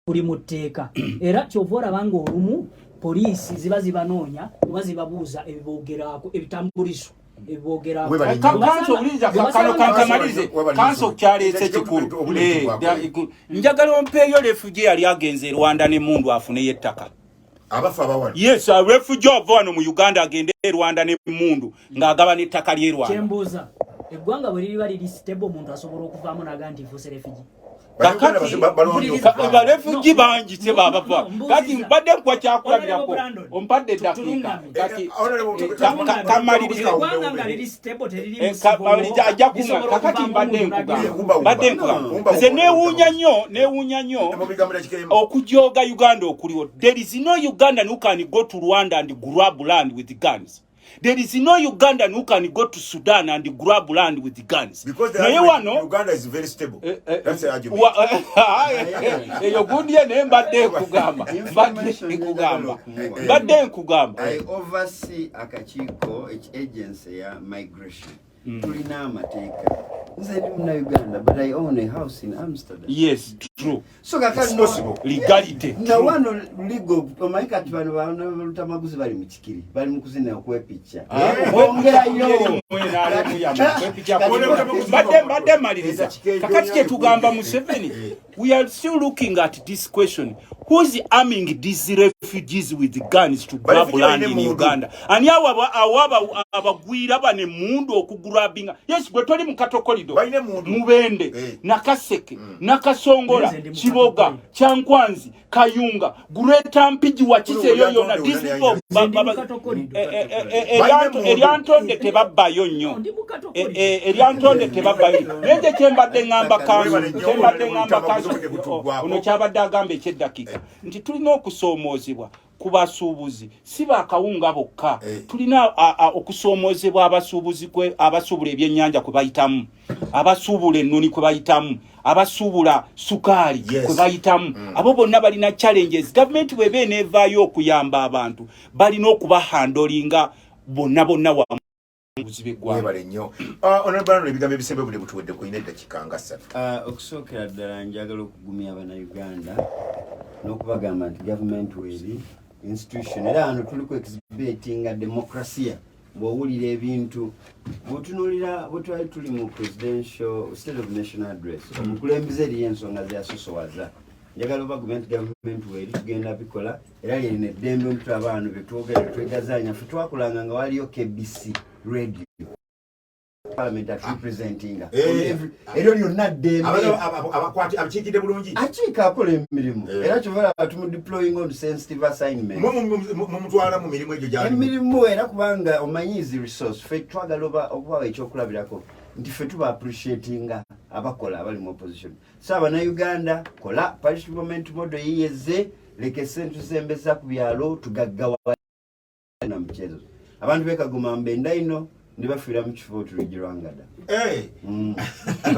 kuli muteeka era kyovora bango olumu poliisi ziba zibanoonya oba zibabuuza ebibogeraako ebitambuliso ebibogeraako kanso uliza kano kankamalize kanso kyaleese kikulu njagala ompeeyo refugee yali agenze Rwanda ne mundu afune yettaka abafa abawana yes a refugee of wano mu Uganda agende Rwanda ne mundu ng'agaba n'ettaka ly'e Rwanda kyembuuza eggwanga bwe liriba liri stable omuntu asobola okuvaamu n'agamba nti refugee ba refugee bangi se baba kati mbadde kwa kyakulabirako ompadde dakika kati kamaliriza ajja kuma kakati mbadde nkugamba ze neewuunya nnyo okujooga Uganda okuliwo. There is no Ugandan who can go to Rwanda and grab land with guns. There is no Ugandan who can go to Sudan and grab land with guns. Because Uganda is very stable. That's the argument. I oversee akakiiko agency ya migration. Tulina amateeka. Nze ndi muna Uganda, but I own a house in Amsterdam. Yes, true. So kakati possible. Legality. Na wano legal omaika tubano bana Luttamaguzi bali mu kikiri. Bali mu kuzina okwepicha. Ongera yo. Badde maliriza. Kakati kye tugamba mu 7. We are still looking at this question. Who is arming these refugees with guns to grab land in Uganda? And awaba abagwira bane mundu okugurabinga. Yes, gwe toli mu katokolido. Mubende, Nakaseke, Nakasongola, Chiboga, Chankwanzi, Kayunga, Gureta Mpiji wachise yoyo na these people Eriantonde tebabba yonyo. Eriantonde tebabba yonyo. Nende chembadde ngamba kanzu. Uno chabadde agambe eky'eddakika. Nti tulina okusoomoozebwa ku basuubuzi si bakawunga bokka. Tulina okusoomoozebwa abasuubula ebyennyanja kwe bayitamu, abasuubula ennoni kwe bayitamu, abasuubula sukaali kwe bayitamu. Abo bonna balina challenges. Gavumenti bw'eba eneevaayo okuyamba abantu balina okubahandolinga bonna wamu. Webale nnyo. Honorable ebigambo ebisembe buli butuwedde ku ine dakika nga 3. Okusookera ddala njagala okugumya Bannayuganda n'okubagamba nti gavumenti weri institution era hano tuli ku exhibitinga demokrasia. Bw'owulira ebintu bw'otunuulira bwe twali tuli mu presidential state of national address omukulembeze eriyo ensonga zeyasosowaza. Njagala obagume nti gavumenti weri tugenda bikola era yerina eddembe omutulaba hano bye twogera twegazaanya ffe twakulanga nga waliyo KBC radio parliament at representing era lyonna ddembe abakwati abakiikidde bulungi akiika akola emirimu era kyovala tumu deploying on sensitive assignment mumutwala mu mirimu egyo gyali emirimu era kubanga omanyizi resource ffe twagala okubawa ekyokulabirako nti ffe tuba appreciatinga abakola abali mu opposition. So Bannayuganda kola parliament model yiyeze leke sentu zembeza ku byalo tugaggawa na mchezo. Abantu bekaguma mbenda ino ndibafiira mu kifo tulujirwangada.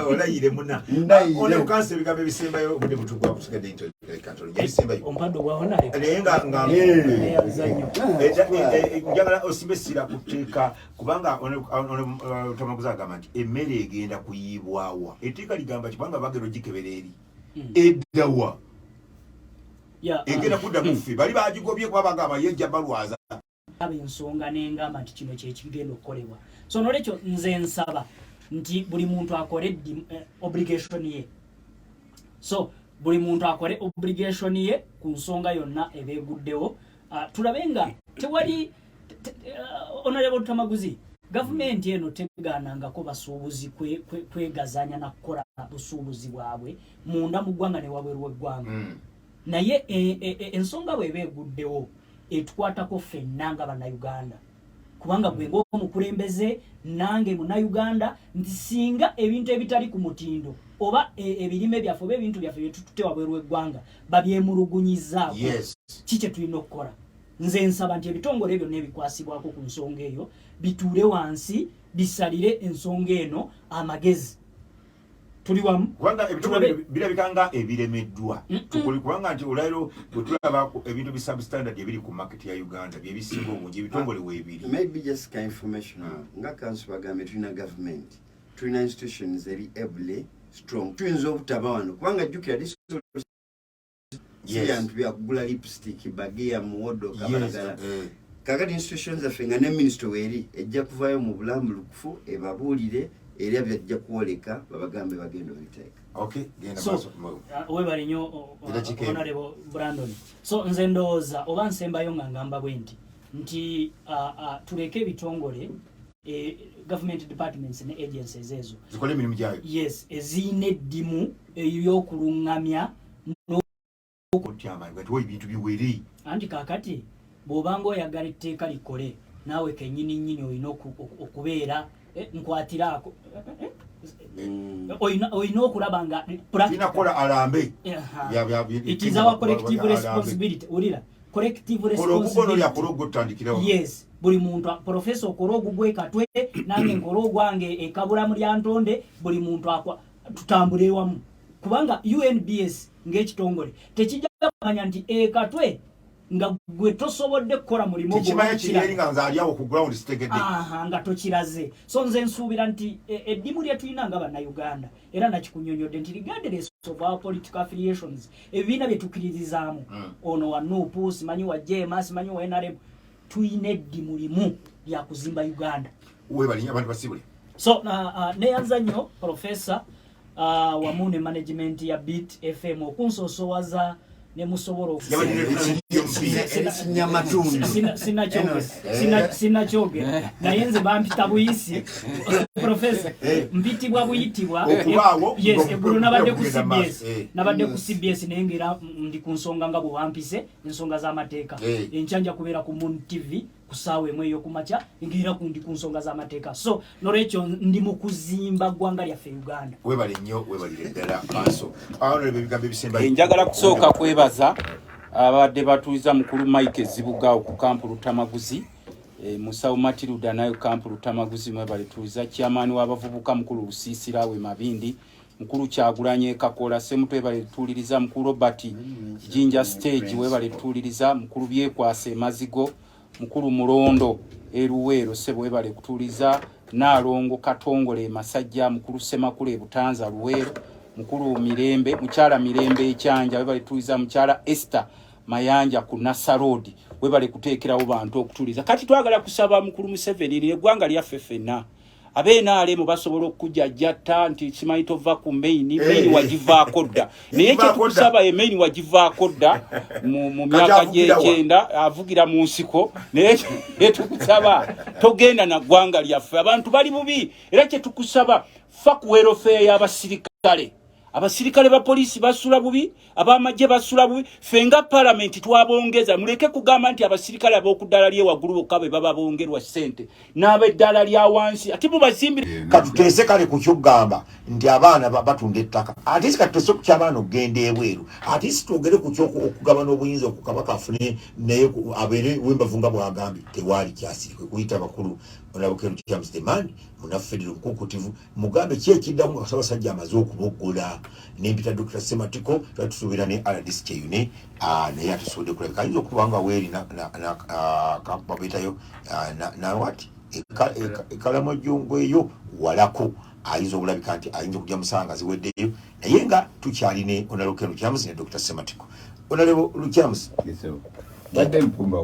Olayire muna. One ukanse bigambe bisembayo obudde butugwa kusigadde into kantolo. Yabisembayo. Ompando waona leko. Nenga njagala osimbesira kuteeka kubanga Luttamaguzi agamba nti emmere egenda kuyiibwawa. Etteeka ligamba kibanga bagero gikebereri. Eddawa. Egenda kudda mufi. Bali bagigobye kuba bagamba yejja balwaza. Ensonga n'engamba nti kino kye kigenda okukolebwa. So nolekyo nze nsaba nti buli muntu akole obligation ye. So buli muntu akole obligation ye ku nsonga yonna ebeeguddewo. Tulabenga tewali Honorable Luttamaguzi gavumenti eno tegaanangako basuubuzi kwegazanya na kukola busuubuzi bwabwe munda mu ggwanga ne wabweru w'eggwanga. Naye ensonga bw'eba eguddewo etukwatako ffenna nga Bannayuganda kubanga gwe ng'omukulembeze nange Munnayuganda nti singa ebintu ebitali ku mutindo oba ebirime byaffe oba ebintu byaffe byetututte wabweru w'eggwanga babyemulugunyizaako kiki tulina okukola. Nze nsaba nti ebitongole byonna ebikwasibwako ku nsonga eyo bituule wansi bisalire ensonga eno amagezi. Tuli wamu kubanga ebitongole birabikanga ebiremeddwa tukuli kubanga nti olayiro bwe tulaba ebintu bisubstandard ebiri ku market ya Uganda bye bisinga obungi ebitongole weebiri. Maybe just information nga kansu bagambe tulina government tulina institutions eri able strong tuyinza obutaba wano kubanga jjukira siyantu byakugula lipstick bagia muodo kabalagala kakati institutions zaffe nga ne minister weri ejja kuvaayo mu bulambulukufu ebabuulire era byajja kwoleka babagambe bagenda obiteeka. Okay, genda so webali nnyo honorable Brandon. So nze ndowooza oba nsembayo nga ngamba bwe nti tuleke ebitongole government departments ne agencies ezo zikole emirimu gyayo. Yes, eziyina eddimu ey'okulungamya ebintu biweri. Anti kakati bw'obanga oyagala etteeka likole naawe kennyini nnyini olina okubeera nkwatiraako olina okulaba nga inakola alambe. It is our collective responsibility. Ulira collective responsibility. Yes, buli muntu professor okola ogugwe katwe nange nkola ogwange ekabula mu lyantonde buli muntu akwa tutambule wamu kubanga UNBS ng'ekitongole tekijja kumanya nti ekatwe nga gwe tosobodde kukola mulimo gwo kireri nga nzaalyawo ku ground sitegedde nga tokiraze. So nze nsuubira nti eddimu lye tulina nga bannayuganda era nakikunyonyodde nti regardless of our political affiliations ebibiina bye tukkirizizaamu ono wa NUP simanyi wa JMA simanyi wa NRM tuyina eddimu limu lya kuzimba Uganda. Webali abantu basibule. So neyanza nnyo professor wamu ne management ya Beat FM okunsosowaza ne musobola sina choge naye nze bampita buyisi professor mpitibwa buyitibwa yes eggulo nabadde ku CBS naye ngera ndi ku nsonga nga bwe bampise ensonga z'amateeka enchanja kubeera ku Moon TV kusaawa emwe ey'okumakya ngera ndi ku nsonga z'amateeka. So nolwekyo ndi mu kuzimba ggwanga lyaffe Uganda. Webale nnyo webalire ddala maaso awo ebigambo ebisemba. Njagala kusooka kwebaza abadde batuuza mukulu Mike Zibuga ku kampu Luttamaguzi Musawo Matilda nayo kampu Luttamaguzi mwebale tuuza chairman w'abavubuka mukulu Lusiisira we Mabindi mukulu Kyagulanye Kakola Semutwe webale tuuliriza mukulu Robert Jinja Stage webale tuuliriza mukulu Byekwase Mazigo mukulu Mulondo Eruwero sebo webale kutuuliza Nalongo Katongole Masajja mukulu Semakula Butanza Luwero mukulu Mirembe mukyala Mirembe Ekyanja webale tuuliza mukyala Esther Mayanja ku Nassa Road webale kuteekerawo bantu okutuuliza. Kati twagala kusaba mukulu Museveni eggwanga lyaffe ffenna abeena mu basobola okujja jatta nti simanyi tova ku main wagivaako dda naye kyetukusaba main wagivaako dda mu myaka gy'ekyenda avugira mu nsiko naye tukusaba togenda na ggwanga lyaffe abantu bali bubi era kyetukusaba fa ku welfare y'abasirikale. Abasirikale ba polisi basula bubi abamajje basula bubi fenga parliament twabongeza muleke kugamba nti abasirikale ab'okuddala lye waggulu bokka baba bongerwa ssente n'abeddala lya wansi ate mubazimbire katuteese kale ku kyogamba nti abaana batunda ettaka ate katuteese ku ky'abaana okugenda ebweru ate twogere ku ky'okugabana obuyinza okukabaka afune naye abeere wembavunga bwagambye tewaali kyasirikwe kuyita bakulu Honorable James Demand munafedero mukukutivu mugambe kyekiddamu nga Ssaabasajja amaze okuboggola n'empita Dr. Sematiko twatusuubira ne RDC kyeyune naye atusobodde kulabika ayinza okubanga weeri babeetayo na what ekalamajjongo eyo walako ayinza okulabika nti ayinza okujja musanga ziweddeyo naye nga tukyaline Honorable James ne Dr. Sematiko. Honorable James badde mpumba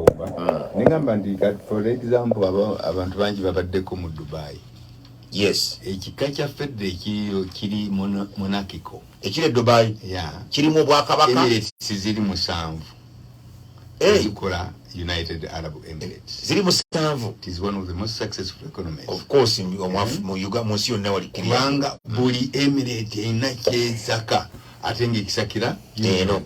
nengamba nti for example abantu bangi babaddeko mu Dubai. Yes, ekika kya fedde kiri monarchical ekire Dubai kiri mu Bwakabaka Emirates ziri 7 zikola United Arab Emirates ziri mu 7. It is one of the most successful economies of course mu Uganda munsi yonna wali kubanga buli Emirate erina kyezaka ate ng'ekisakira eno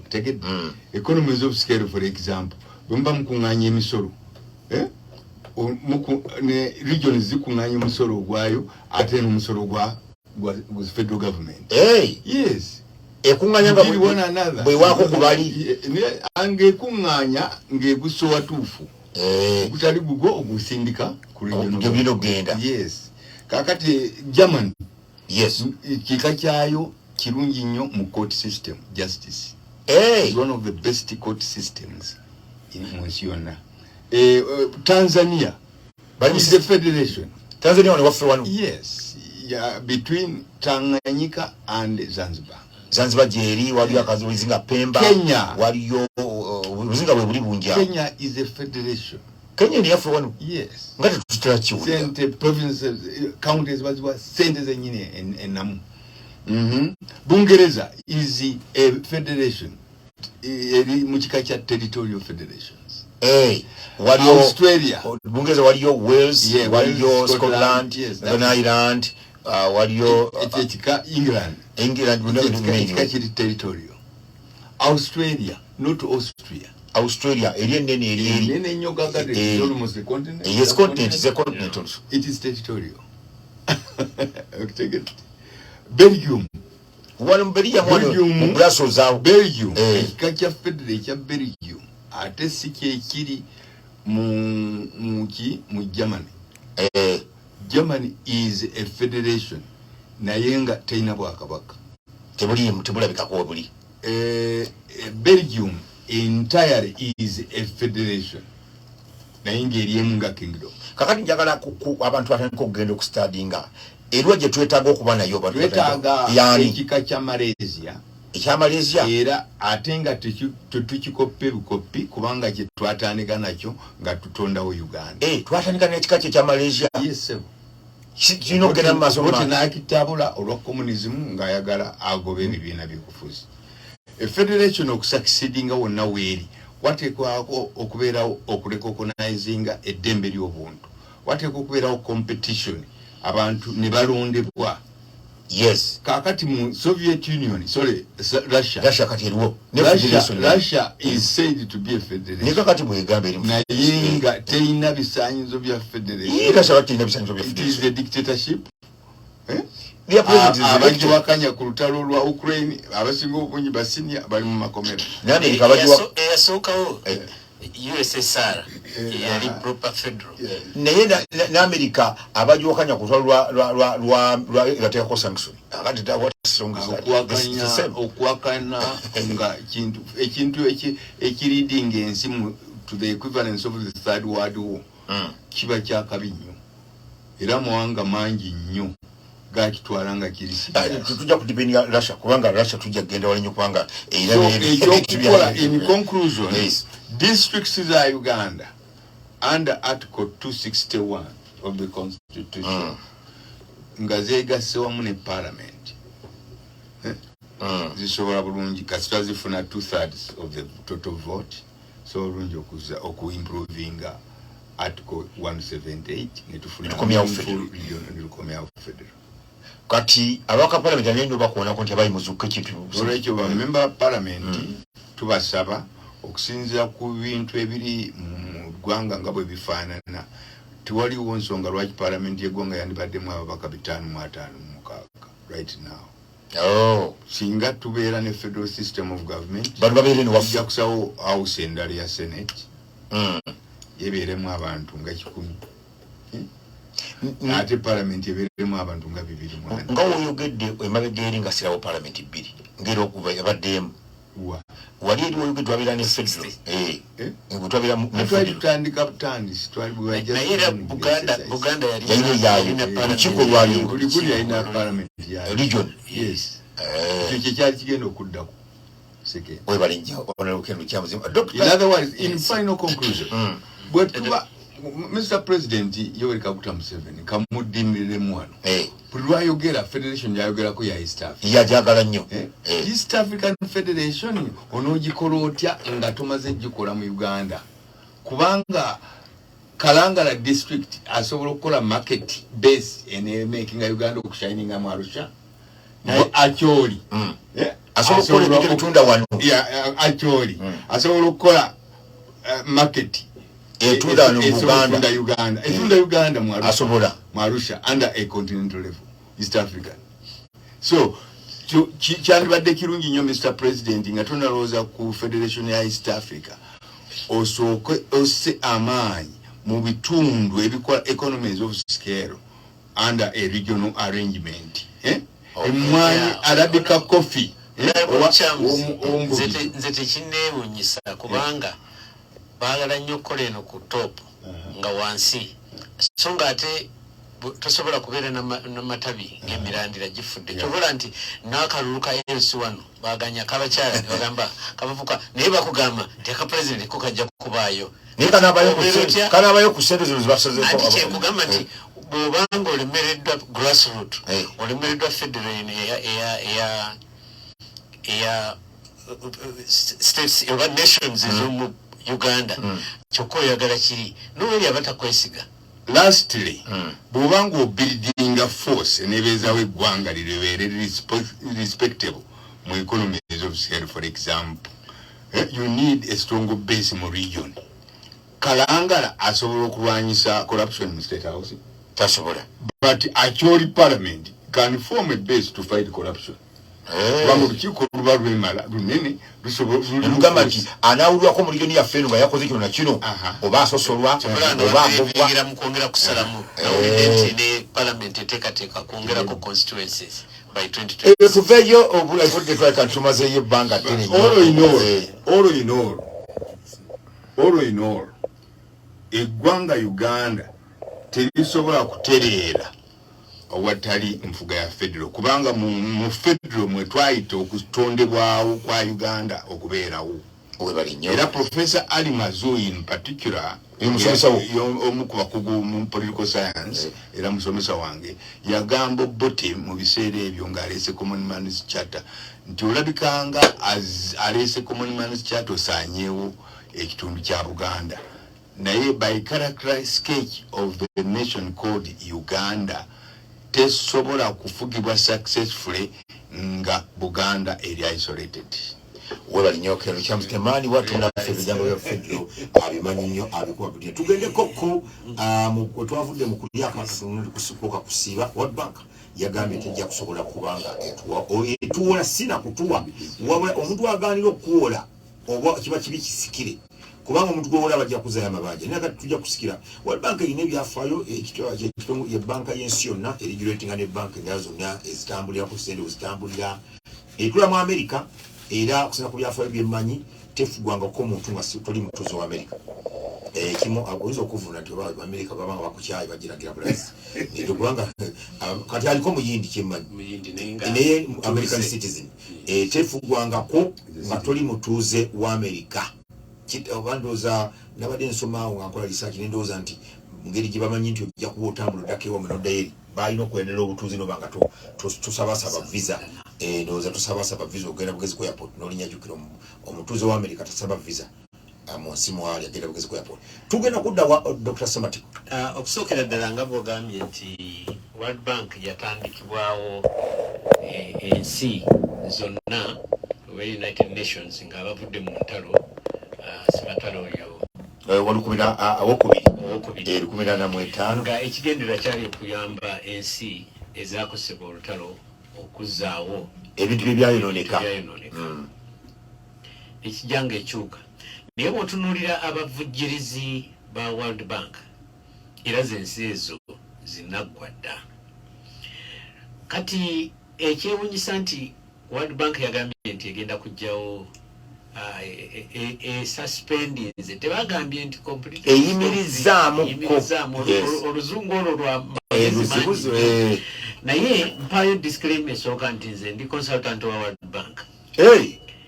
tegedde economies of scale. For example bwemba mukunganya emisolo ne regions zikunganya omusolo ogwayo ate n'omusolo gwa federal government. Yes, ekunganya nga bwe wako kubali angekunganya ngeguso watuufu gutali gugwo ogusindika ku region genda. Yes, kakati German yes kika kyayo kirungi nnyo mu court system justice. It's one of the best court systems in Monsiona. Tanzania, but it's the federation. Tanzania on the one. Yes, between Tanganyika and Zanzibar. Zanzibar jeri waliyo akazi Buzinga Pemba Kenya waliyo Buzinga bwe buli bunja Kenya is a federation. Kenya ni yafu wanu Yes. Ngati tutala chiwuliga Sente provinces counties baziwa sente zenyine enamu. Bungereza is a federation. Muchika cha territorial federations. Waliyo Australia. Bungereza waliyo Wales, waliyo Scotland, yes, Ireland, waliyo England territorial. Australia, not Austria. Australia, It's almost a continent. Yes, continent is a continent also. It is territorial. Take it. Belgium. Belgium. Belgium. Kacha federation Belgium. Ate sike kiri mu Germany. Germany is a federation. Nayenga teina bwakabaka. Tebulabika ko buli. Belgium entirely is a federation. Nayenga eriyenga kingdom. Kakati njagala ku abantu batandika okugenda okustudinga. Erwa gye twetaaga okuba nayo bantu yani ekika kya Malaysia. Ekya Malaysia era atenga tukikoppe bukopi kubanga kye twatandika nakyo nga tutondawo Uganda. Twatandika n'ekika kya Malaysia. Yes. Kino ogenda mu maaso Bote n'akitabula olwa communism ng'ayagala agobe ebibiina by'okufuzi. A federation okusucceedinga wonna weeri wateekwako okubeerawo okurecognizinga eddembe ly'obuntu. Wateekwa okubeerawo competition abantu ne balondebwa. Yes. Kakati mu Soviet Union, sorry, Russia kati eriwo. Russia is said to be a federation. Nika kati bwegambe eri. Nayenga teina bisanyizo bya federation. Russia kati teina bisanyizo bya federation. It is a dictatorship. Abajja wakanya ku lutalo lwa Ukraine abasinga obungi basinya bali mu makomera. Nani kabajwa yasookawo USSR yali proper federal. Naye na America abajja wakanya ku lwa yateeko sanction. Akati ta what strong is that? Okwakana nga ekintu ekiridinga ensi to the equivalence of the Third World War. Kiba kyakabi nnyo. Era muwanga mangi nnyo. Gakitwalanga kirisi. Tujja kudipendinga Russia kubanga Russia tujja kugenda wali nnyo kubanga in conclusion, districts za Uganda under Article 261 of the Constitution nga zeegasse wamu ne Parliament zisobola bulungi kasita zifuna 2/3 of the total vote, so bulungi okuimprovinga Article 178 netufuna full federal. Kati abaka Parliament anendo bakuona konti abayi muzuka kitu. Olwekyo ba member Parliament tubasaba okusinzira ku bintu ebiri mu ggwanga nga bwe bifaanana. Tiwaliwo nsonga lwaki Parliament y'eggwanga yandibaddemu ababaka 556 right now. Singa tubeera ne federal system of government bantu babeere ne wajja kusawo house endala ya Senate yebeeremu abantu nga 10. Ate Parliament yebeeremu abantu nga 200. Nga oyogedde emabega eri nga sirawo Parliament 2 ngero okuva yabaddemu wali eri oyogedde wabeera ne federal twabira tutandika butandisi naye Buganda yalina lukiiko lwaliwo kulikuli yalina Parliament ya region. Yes. Ekyo kyali kigenda okuddako seke webale nnyo onalukendo kyamuzima. In other words, in final conclusion, but Mr. President Yoweri Kaguta Museveni kamuddimiremu wano buli lwayogera federation yayogerako ya East Africa yajagala nnyo. East African Federation onogikola otya nga tomaze gikola mu Uganda kubanga Kalangala district asobola okukola market base and making Uganda okushininga mu Arusha naye Acholi asobola okukola ebitunda wano Acholi asobola okukola market etunda Uganda mu Arusha under a continental level East African. So kyandibadde kirungi nnyo Mr. President nga tonalowooza ku federation ya East Africa osooke osse amaanyi mu bitundu ebikola economies of scale under a regional arrangement. Emwanyi Arabica coffee nze tekinneewuunyisa kubanga baagala nnyo okukola eno ku top nga wansi so nga ate tosobola kubeera n'amatabi ng'emirandira gifudde kyobola nti n'akalulu ka ensi wano baganya kabakyala ne bagamba kabavuka naye bakugamba nti akapulezidenti ko kajja kukubaayo kanabayo ku ssente zino zibasazeeko anti kyekugamba nti bw'obanga olemereddwa grassroot olemereddwa federal eya states oba nations ez'omu Uganda kyokka oyagala kiri n'oli abatakwesiga. Lastly, bw'obanga obuildinga force eneebeezawo eggwanga libeere respectable mu economies of scale, for example, you need a strong base mu region. Kalangala asobola okulwanyisa corruption mu State House? Tasobola. But actually Parliament can form a base to fight corruption. Wangu lukiiko luba lwemala lunene lugamba nti anaawulwako mu region yaffe eno nga yakoze kino na kino oba asosolwa oba agobwa mu kwongera kusalamu nawulidde nti ne Parliament eteekateeka kwongerako constituencies by 2020. tuveeyo obulabudde twaleka ntumazeeyo ebbanga ddene all in all eggwanga Uganda terisobola kutereera awatali nfuga ya federal kubanga mu federal mwe twayita okutondebwawo kwa Uganda okubeerawo. Era Professor Ali Mazui in particular omukubakugu mu political science era musomesa wange yagamba bote mu biseera ebyo ng'aleese common man's charter nti olabikanga aleese common man's charter osaanyeewo ekitundu kya Buganda naye by character sketch of the nation called Uganda tesobola kufugibwa successfully nga Buganda eri isolated. Webali nnyo Kero Kyamutemaani watunda ebigambo bya federal abimanyi nnyo abikuwabudde tugendeko ko twavudde mu kulya akatundu kusukuka kusiiba World Bank yagambye tejja kusobola kubanga etuwola sina kutuwa wabula omuntu aganira okuwola oba kiba kibi kisikire kubanga omuntu gwowola bajja kuzaayo amabanja naye kati tujja kusikira. World Bank erina ebyafaayo ekitongole ye banka y'ensi yonna erigulatinga ne banka endala zonna ezitambulira ku ssente wezitambulira etula mu Amerika era kusina ku byafaayo byemmanyi tefugwangako omuntu nga toli mutuuze wa Amerika kimu oyinza okuvuna nti oba Amerika babanga bakukyayi bagiragira bulazi kubanga kati aliko muyindi kyemmanyi naye American citizen tefugwangako nga toli mutuuze wa Amerika. Oba ndowooza nabadde nsomaawo nga nkola research ne ndowooza nti ngeri gye bamanyi nti ojja kuba otambula oddako ewa munoddaeri balina okwenera obutuuzi noba nga tusabasaba visa ndowooza tusabasaba visa ogenda bugezi ku airport n'olinyajukira omutuuze wa Amerika tasaba visa mu nsi mwali agenda bugezi ku airport. Tugenda kudda wa Dr. Semakula. Okusookera ddala nga bw'ogambye nti World Bank yatandikibwawo ensi zonna oba United Nations nga bavudde mu ntalo simatalo oyo walukumira awokubiri 15 nga ekigendera kyali okuyamba ensi ezakosebwa olutalo okuzzaawo ebintu byebyayononeka ekijanga ekyuka naye bw'otunuulira abavujjirizi ba World Bank era zensi ezo zinaggwa dda. Kati ekyewuunyisa nti World Bank yagambye nti egenda kujjawo suspendinze tebagambye nti eyimirizaamu oluzungu olwo lwa magezi naye mpaayo disclaimer esooka nti nze ndi consultant wa World Bank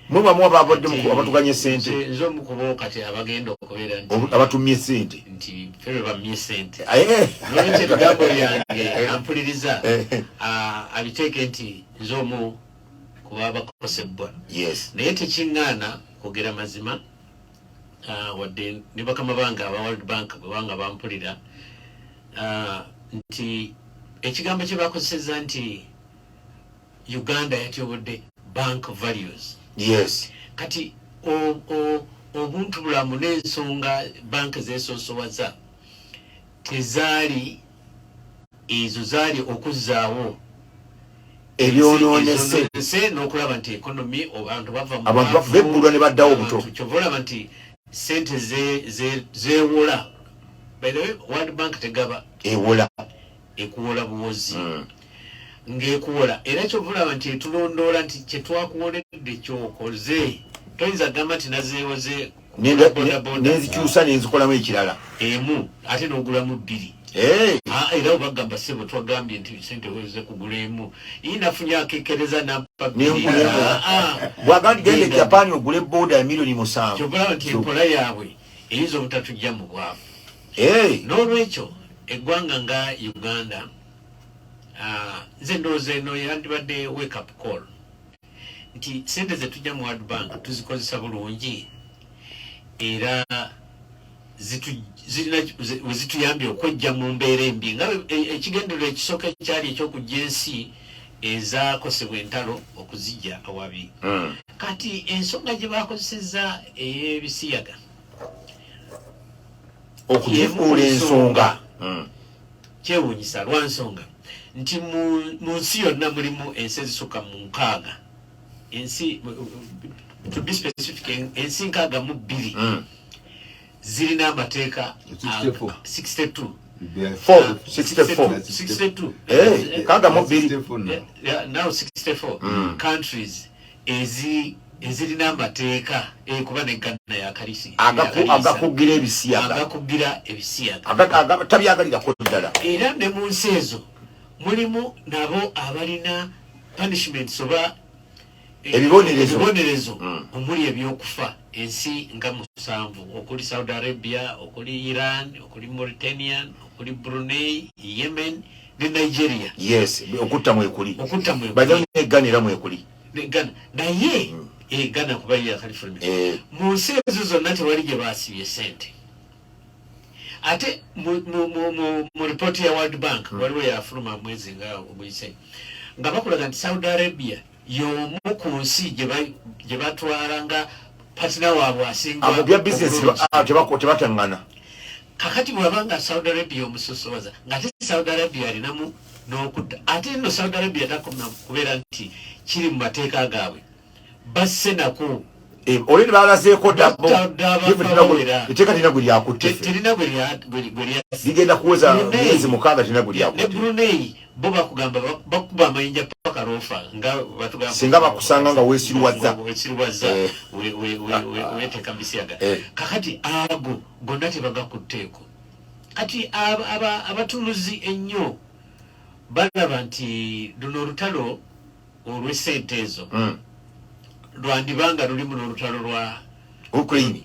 mwebamu ababadde abatuganye sente nze omukubo kati abagenda okubeera abatumye sente nti fere bamye sente nolwekyo ebigambo byange ampuliriza abiteeke nti nze omu kuba bakosebwa naye tekiŋŋaana kwogera mazima wadde ne bakama bange aba World Bank bwe banga bampulira nti ekigambo kye bakozesezza nti Uganda yatyobodde bank values. Kati obuntu bulamu n'ensonga banka zeesoosowaza tezaali ezo zaali okuzzaawo ebyononese n'okulaba nti ekonomi abantu bava bebbulwa ne baddawo buto kyova olaba nti sente zeewola. By the way, World Bank tegaba ekuwola buwozi ng'ekuwola era kyova olaba nti etulondoola nti kyetwakuwoledde kyokoze toyinza gamba nti nazeewoze nenzikyusa nenzikolamu ekirala emu ate n'ogulamu bbiri era bagamba sebo twagambye nti sente weze kugulemu inafunya akekereza nampa bwagandi gende Japan ogule boda ya milioni 7 kyobala nti empola yaabwe eyizo butatujja mu bwavu n'olwekyo eggwanga nga Uganda nze ndowooza eno yandibadde wake up call nti sente zetujja mu World Bank tuzikozesa bulungi era zituyambye okwejja mu mbeera embi nga ekigendererwa ekisooka ekyali ekyokujja ensi ezakosebwa entalo okuzijja awabi kati ensonga gye bakozesezza ey'ebisiyaga okugifuula ensonga kyewuunyisa lwa nsonga nti mu nsi yonna mulimu ensi ezisukka mu 6 ensi to be specific ensi 62 zirina amateeka 62 now 64 countries ezirina amateeka kuba neggana yakalisi agakugira ebisiyaga tabyagalirako ddala era ne mu nsi ezo mulimu nabo abalina punishments oba ebibonerezo omuli ebyokufa ensi nga 7 okuli Saudi Arabia okuli Iran okuli Mauritania okuli Brunei Yemen ne Nigeria okutta mwekuli bajja neganira mwekuli naye Ghana kuba ya California mu nsi ezo zonna tewali gye baasibye sente ate mu ripoti ya World Bank waliwo yafuluma mwezi nga obuyise nga bakulaga nti Saudi Arabia y'omu ku nsi gye batwala nga patina waabwe asinga abo bya business tebatangana kakati bwabanga Saudi Arabia omusosowaza nga ate Saudi Arabia alinamu n'okudda ate nno Saudi Arabia takoma kubeera nti kiri mu mateeka gaabwe basse nako oleni balazeeko dabo eteeka tirina gwe lyakutte ligenda kuweza myezi 6 tirina gwe lyakutte ne Brunei bo bakugamba bakuba amayinja paka rofa nga batugamba singa bakusanga nga weesirwaza weteeka mbisiyaga kakati ago gonna tebagakutteeko kati abatunuzi ennyo balaba nti luno olutalo olw'essente ezo lwandibanga lulimu n'olutalo lwa Ukraine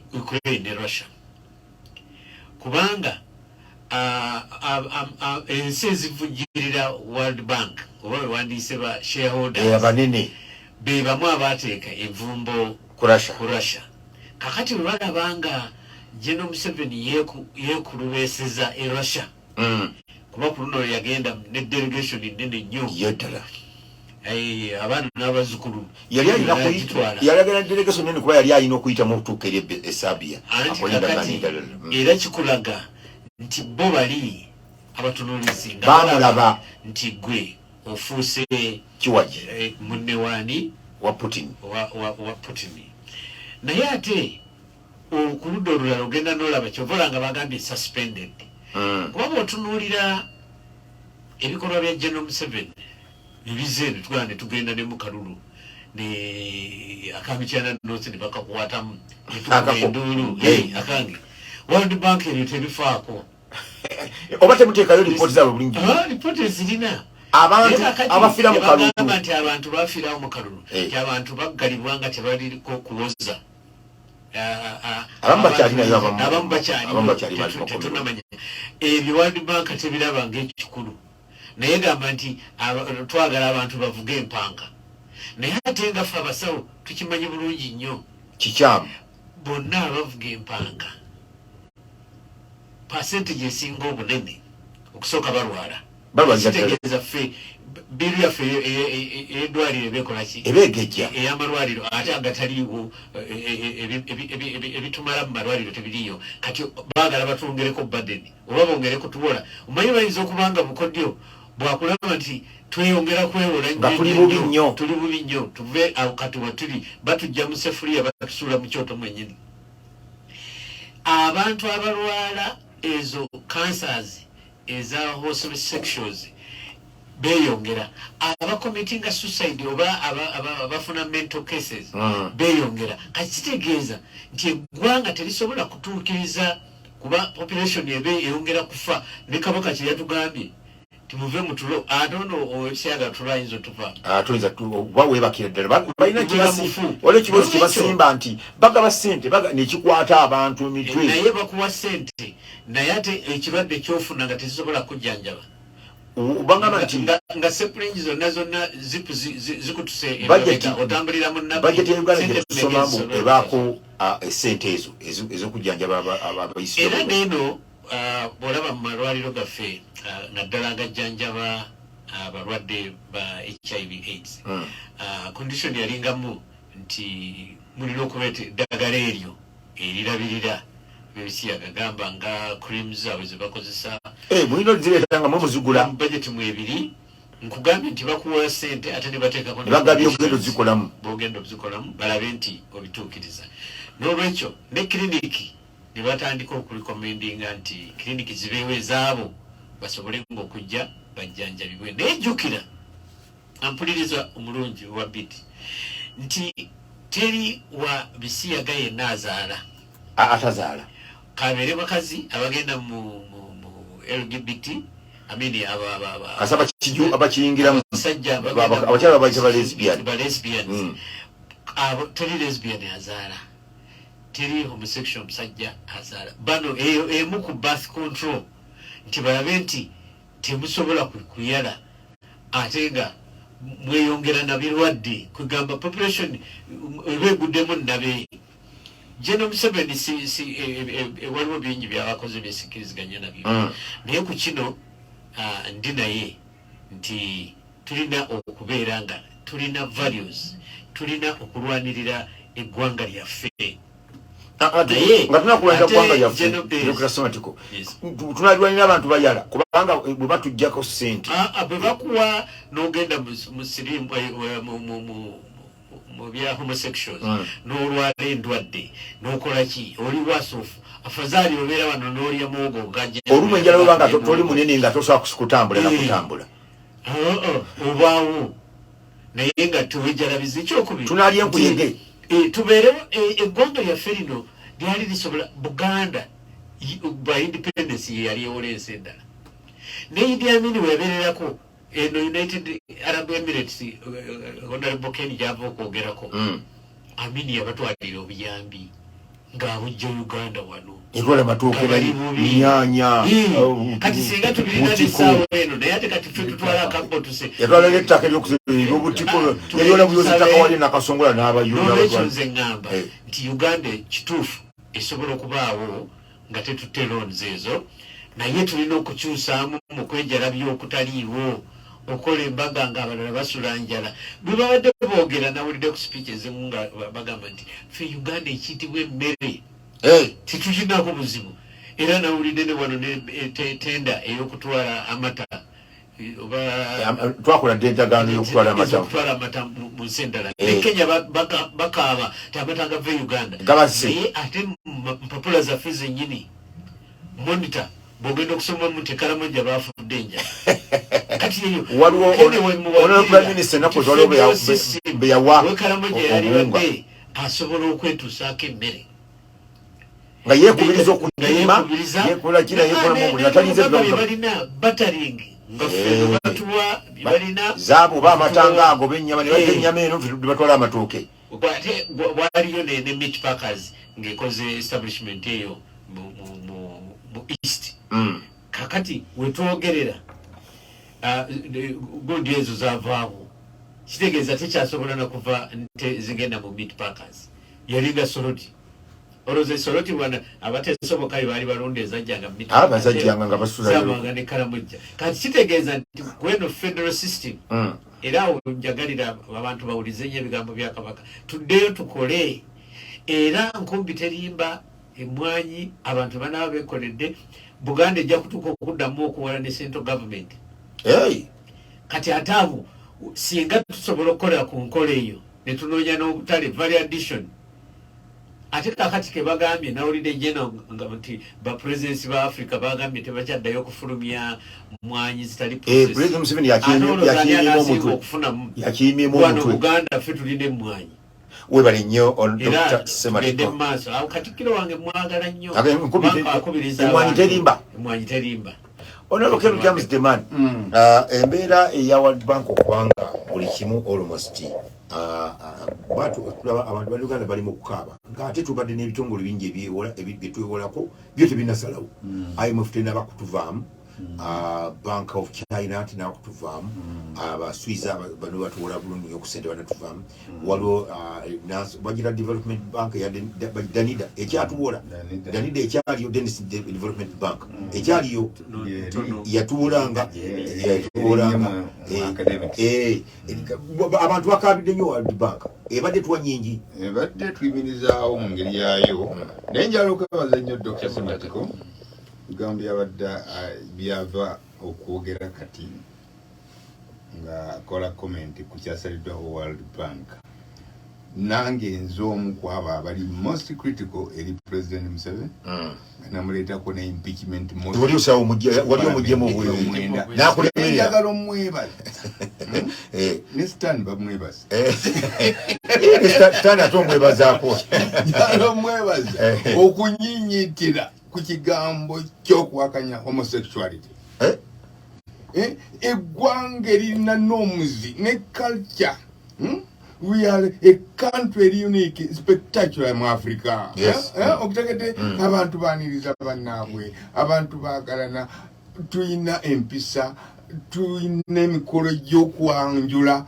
ne Russia kubanga ensi ezivujjirira World Bank oba bewandiise ba shareholders abanene be bamu abateeka envumbo ku Russia kakati lwalabanga General Museveni yeekulubeeseza e Russia kuba ku luno yagenda ne delegation nene nnyo yoddala abaana n'abazzukulu yali agenda delegation nene kuba yali alina okuyita mu okutuuka eri Serbia era kikulaga nti bo bali abatunuulizi nga bamulaba nti gwe ofuuse kiwaji munnewaani wa Putin naye ate okuludda olulala ogenda n'olaba kyovola nga bagambye suspended kuba bw'otunuulira ebikolwa bya General Museveni ebizeeno tugala ne tugenda ne mu kalulu ne akamityana nose ne bakakwatamu enduulu akange World Bank eryo tebifaako oba temuteekayo lipooti zaabwe bulungi lipooti ezirina abantu abafiira mu kalulu nti abantu bafiirawo mu kalulu nti abantu baggalibwa nga tebaliko kuwoza abamu bakyalinayo abamu bakyalitunamanya ebyo World Bank tebiraba ng'ekikulu naye gamba nti twagala abantu bavuga empanga naye ate nga ffe abasawo tukimanyi bulungi nnyo kikyamu bonna abavuga empanga percentage esinga obunene okusooka balwala kitegeeza ffe biru yaffe eddwaliro ebeekolaki ebeegejja ey'amalwaliro ate agataliiwo ebitumala mu malwaliro tebiriyo kati baagala batwongereko badeni oba bongereko tuwola omanyi bayinza okubanga bukodyo bwakulaba nti tweyongera kwewola nga tuli bubi nnyo tuve awo kati watuli batujja mu sefuliya batusuula mu kyoto mwenyini abantu abalwala ezo cancers eza homosexuals beyongera abakomitinga suicide oba abafuna mental cases beyongera kati kitegeeza nti eggwanga terisobola kutuukiriza kuba population yebe eyongera kufa ne kabaka kye yatugambye timuve mutulo atono osyaga tulayinzo tufa atoiza tu wawe bakira balina kibasifu ole kibozi kibasimba nti bagaba sente baga nekikwata abantu mitwe naye bakuwa sente naye ate ekirwadde kyofuna nga tezisobola kujjanjaba ubangama nti nga sepringi zonna zikutuse otambulira mu nabbi budget ya Uganda somamu ebako sente ezokujjanjaba abayisi era neno bwolaba mu malwaliro gaffe naddala agajjanjaba abalwadde ba HIV AIDS condition yalingamu nti mulina okubeeta eddagala eryo erirabirira bebisiya gagamba nga creams zaabwe zebakozesa mulina ozireetanga mumuzigula mu budget mu ebiri nkugambye nti bakuwa sente ate ne bateekako bagabye ogenda ozikolamu bogenda obuzikolamu balabe nti obituukiriza n'olwekyo ne kiriniki ne batandika okulikomendinga nti kiriniki zibeewo ezaabo basobole ng'okujja bajjanjabibwe naye jjukira ampuliriza omulungi wa biti nti teri wa bisiyaga yenna azaala atazaala kabeere bakazi abagenda mu LGBT amini kasaba kiju abakiyingiramu abakyala abayita ba lesbians abo teri lesbian azaala teri homosexual musajja azaala bano emu ku birth control nti balabe nti temusobola kuyala ate nga mweyongera nabirwadde kugamba population ebeeguddemu nabe General Museveni waliwo bingi byabakoze byesikkiriziganya nabyo naye ku kino ndi naye nti tulina okubeera nga tulina values tulina okulwanirira eggwanga lyaffe nga tunakulwanira eggwanga lyaffe tunalwanira abantu bayala kubanga bwe batuggyako ssente bwe bakuwa n'ogenda mu bya homosexuals n'olwala endwadde n'okolaki oli wasofu afazaali obeera wano n'olya muwogo ogajja olumu enjala webanga toli munene nga tosobola kutambula nakutambula obaawo naye nga tewejjalabiza ekyokubiri tunaalya enkuyege tubeerewo eggwanga lyaffe lino lyali lisobola Buganda by independence ye yali ewolensi eddala ne Idi Amin weyabeererako eno United Arab Emirates Honorable Ken gyava okwogerako Amin yabatwalira obuyambi ng'abujja Uganda wano etwala matooke bali nyanya kati singa tulina bisaawo eno naye ate kati ffe tutwala akabbo tuse yatwala n'ettaka eryobutiko eryola buyozi ettaka wali nakasongola n'olwekyo nze ŋŋamba nti Uganda kituufu esobola okubaawo nga tetutte loans ezo naye tulina okukyusaamu mu kwejalabya okutaliiwo okola embaga nga abalala basula njala bwe babadde boogera nawulidde ku speech ezimu nga bagamba nti ffe Uganda ekiyitibwa emmere titulinako buzibu era nawulidde ne wano tenda ey'okutwala amata twakola endagaano y'okutwala amata mu nsi endala ne Kenya bakaaba ti amata gava Uganda naye ate mpapula zaffe zennyini monitor bwogenda okusomamu nti Karamoja baafudde enjala kati eyo waliwo prime minister nakoze waliwo beyawa Karamoja yaliwadde asobola okwetuusaako emmere nga yeekubiriza okulima yeekola kira yeekolamu omulimu atalinze balina battering nga ffe batuwa balina zaabu oba amatanga ago b'ennyama ne badde ennyama eno batwala amatooke ate waliyo ne Mitch Packers ng'ekoze establishment eyo mu east kakati wetwogerera gundi ezo zavaawo kitegeeza tekyasobola nakuva nte zigenda mu Meat Packers yalinga Soroti olowooza Soroti wana abatesobokayo baali balonda ezajjanga bazajjanga nga basulaanga ne Karamoja kati kitegeeza nti kweno federal system era awo njagalira abantu bawulize nnyo ebigambo bya Kabaka tuddeyo tukole era nkumbi terimba emwanyi abantu banaaba bekoledde Buganda ejja kutuuka okuddamu okuwala ne central government kati ate abo singa tusobola okukolera ku nkola eyo ne tunoonya n'obutale value addition ate kakati ke bagambye nawulidde jeno nga nti bapresidents ba Africa bagambye tebakyaddayo okufulumya mwanyi zitali okufunamu Buganda ffe tulina emmwanyi webale nnyo on Dr. Semakula maaso awo Katikkiro wange mwagala nnyo emwanyi terimba Honorable James Deman embeera eya World Bank okubanga buli kimu almost abantu bali Uganda bali mu kukaaba ng'ate tubadde n'ebitongole bingi ebyetwewolako byo tebinasalawo IMF tenaba kutuvaamu Bank of China tinakutuvaamu abaswiza bano batuwola bulungi okusente banatuvaamu waliwo bagira Development Bank ya Danida ekyatuwola Danida ekyaliyo Dennis Development Bank ekyaliyo yatuwolanga abantu bakabidde nnyo World Bank ebadde tuwa nyingi ebadde tuyimirizaawo mu ngeri yayo naye njala okwebaza nnyo Dr. Semakula bigambo byabadde byava okwogera kati nga akola comment ku kyasaliddwaho World Bank nange nze omu ku abo abali most critical eri President Museveni namuleetako ne impeachment wali omuggyemu obwemwenda nakulemerera omwebaza ne Stan bamwebaza Stan ate omwebazaako njala omwebaza okunyinyiitira ku kigambo ky'okuwakanya homosexuality eggwanga erina n'omuzi ne culture we are a country unique spectacular mu Africa okutegedde abantu baaniriza bannaabwe abantu baagalana tuyina empisa tuyina emikolo gy'okwanjula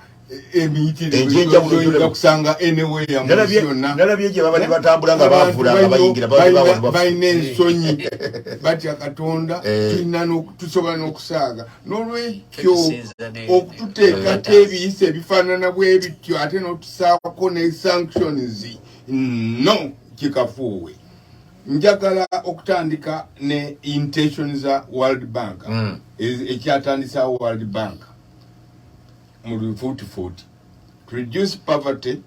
emiyitirizo kusanga anywhere ya musi yonna nalabye gye babali batambula nga baavula nga bayingira balina ensonyi batya Katonda tulina tusobola n'okusaaga n'olwekyo okututeekako ebiyisa ebifaanana bwe bityo ate n'otusaako ne sanctions no kikafuuwe njagala okutandika ne intention za World Bank ekyatandisaawo World Bank mu 40 to reduce poverty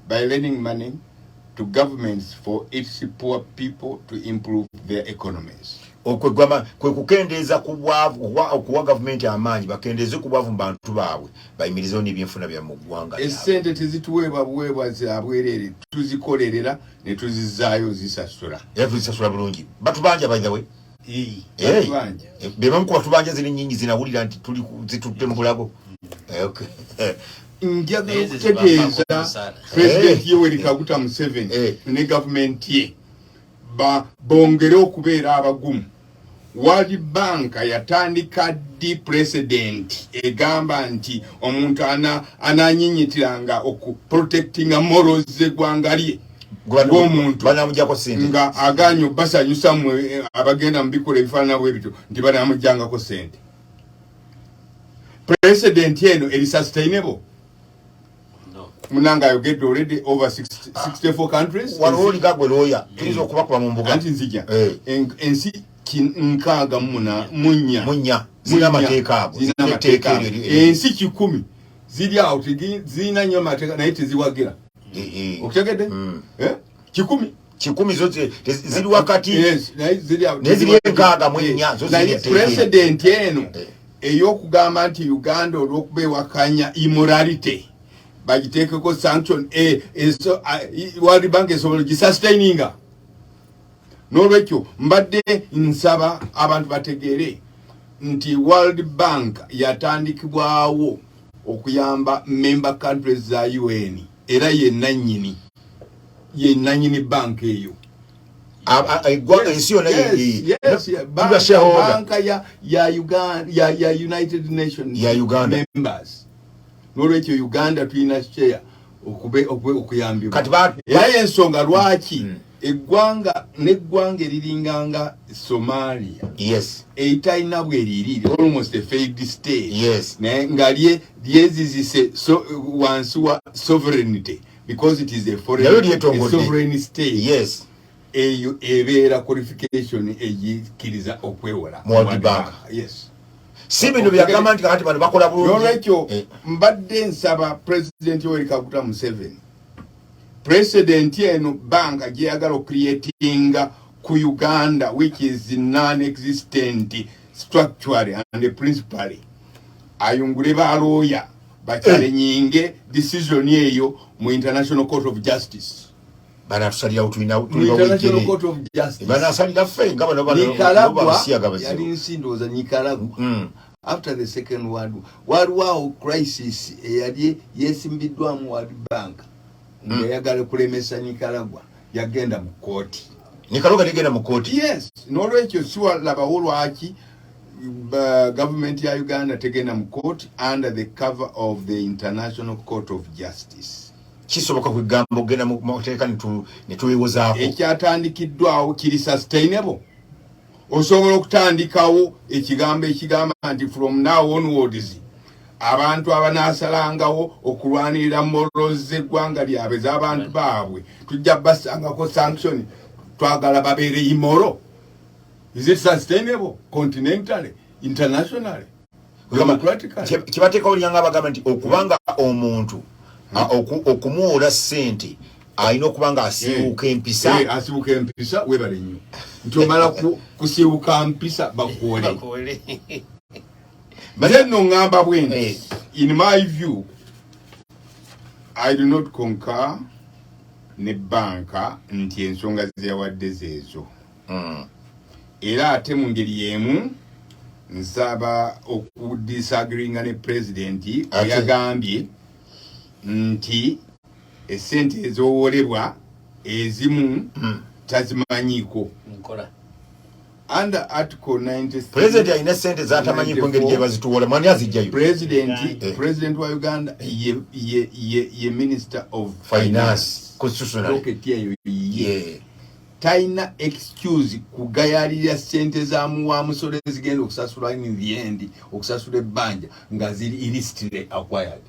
by lending money to governments for its poor people to improve their economies. Kwe kukendeeza okuwa gavumenti amaanyi bakendeeze ku bwavu mu bantu baabwe bayimirizewo n'ebyenfuna bya mu ggwanga. Essente tezituweebwa buweebwa za bwereere tuzikolerera ne tuzizaayo zisasula. Era tuzisasula bulungi. Batubanja by the way. Bebamu ku batubanja ziri nnyingi zinawulira nti zitutte mu bulago. Njagala okutegeeza President Yoweri Kaguta Museveni ne gavumenti ye bongere okubeera abagumu. World Bank yatandika di president egamba nti omuntu ananyinyitiranga okuprotectinga morals z'eggwanga lye ng'omuntu banamujjako sente nga aganyo basanyusa mwe abagenda mu bikola ebifaanana bwe bityo nti banamujjangako sente. President eno eri sustainable? No. Munanga ayogedde already over 64 countries. Waloli gagwe lawyer. Tulizo okubakuba mu mbuga. Anti nzija. Ensi nkaaga munya. Zina mateeka ago. Ensi 10 ziri awo zina nnyo mateeka naye teziwagira. Okutegedde? 10 zote ziri wakati. Yes, ziri awo. Neziri nkaaga munya zo ziri president eno ey'okugamba nti Uganda olw'okubeewakanya immorality bagiteekeko sanction World Bank esobola gisustaininga. N'olwekyo mbadde nsaba abantu bategeere nti World Bank yatandikibwawo okuyamba member countries za UN era ye nannyini bank eyo. Banka ya Uganda ya United Nations ya Uganda members. N'olwekyo Uganda tulina share okuyambibwa. Era y'ensonga lwaki eggwanga n'eggwanga eriringanga Somalia eitalina bweriri almost a failed state nga lyezizise wansi wa sovereignty because it is a sovereign state. Eyo ebeera qualification eyikkiriza okwewola World Bank. Si bino byagamba nti kakati bano bakola bulungi. N'olwekyo mbadde nsaba President Yoweri Kaguta Museveni president eno banka gyeyagala ocreatinga ku Uganda which is non-existent structurally and principally ayungule balooya bakyalenyinge decision eyo mu International Court of Justice. Banatusalira utwina International Court of Justice. Banasalira fe nga bano Nicaragua yali nsindoza Nicaragua. After the second world war crisis yali yesimbiddwa mu World Bank ngeyagala kulemesa Nicaragua yagenda mu court. Nicaragua ligenda mu court. Yes, nolwekyo siwa labawolwaki government ya Uganda tegenda mu court under the cover of the International Court of Justice. Kisoboka kugamba ogenda mu mateeka netuwewozaako. Ekyatandikiddwawo kiri sustainable. Osobola okutandikawo ekigamba nti from now onwards abantu abanaasalangawo okulwanirira morals z'eggwanga lyabwe z'abantu baabwe tujja basangako sanction twagala babeere immoral. Is it sustainable continentally, internationally, democratically? Kibateekawo lyanga bagamba nti okubanga omuntu okumuwola ssente alina okubanga asiiwuka empisa. Asiiwuka empisa webale nnyo nti omala kusiiwuka mpisa bakuwole. Naye nno ngamba bwenti, in my view, I do not concur ne banka nti ensonga zeyawadde zeezo. Era ate mu ngeri y'emu nsaba okudisagringa ne pulezidenti yagambye nti essente ezowolebwa ezimu tazimanyiiko. Under Article 93, President alina ssente z'atamanyiko ngeri gye bazituwola mwani azijjayo. President wa Uganda ye Minister of Finance constitutional. Taina excuse kugayalira ssente za muwamusole zigenda okusasula in the end okusasula ebbanja nga ziri illicitly acquired.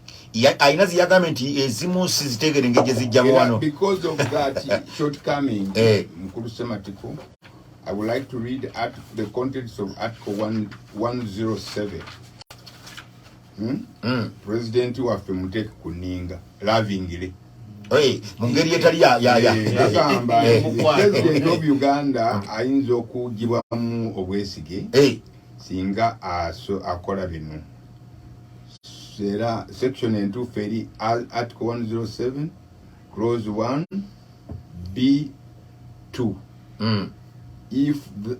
Aina ziyagamba nti ezimu sizitegere ngeri gye zijjamu wano. Because of that shortcoming, Mukulu Sematiko, I would like to read the contents of Article 107. President waffe muteeke kuninga lovingly. Mungeri etali ya President of Uganda ayinza okugibwamu obwesige singa akola bino. Era section entuufu eri Article 107 clause 1 B2.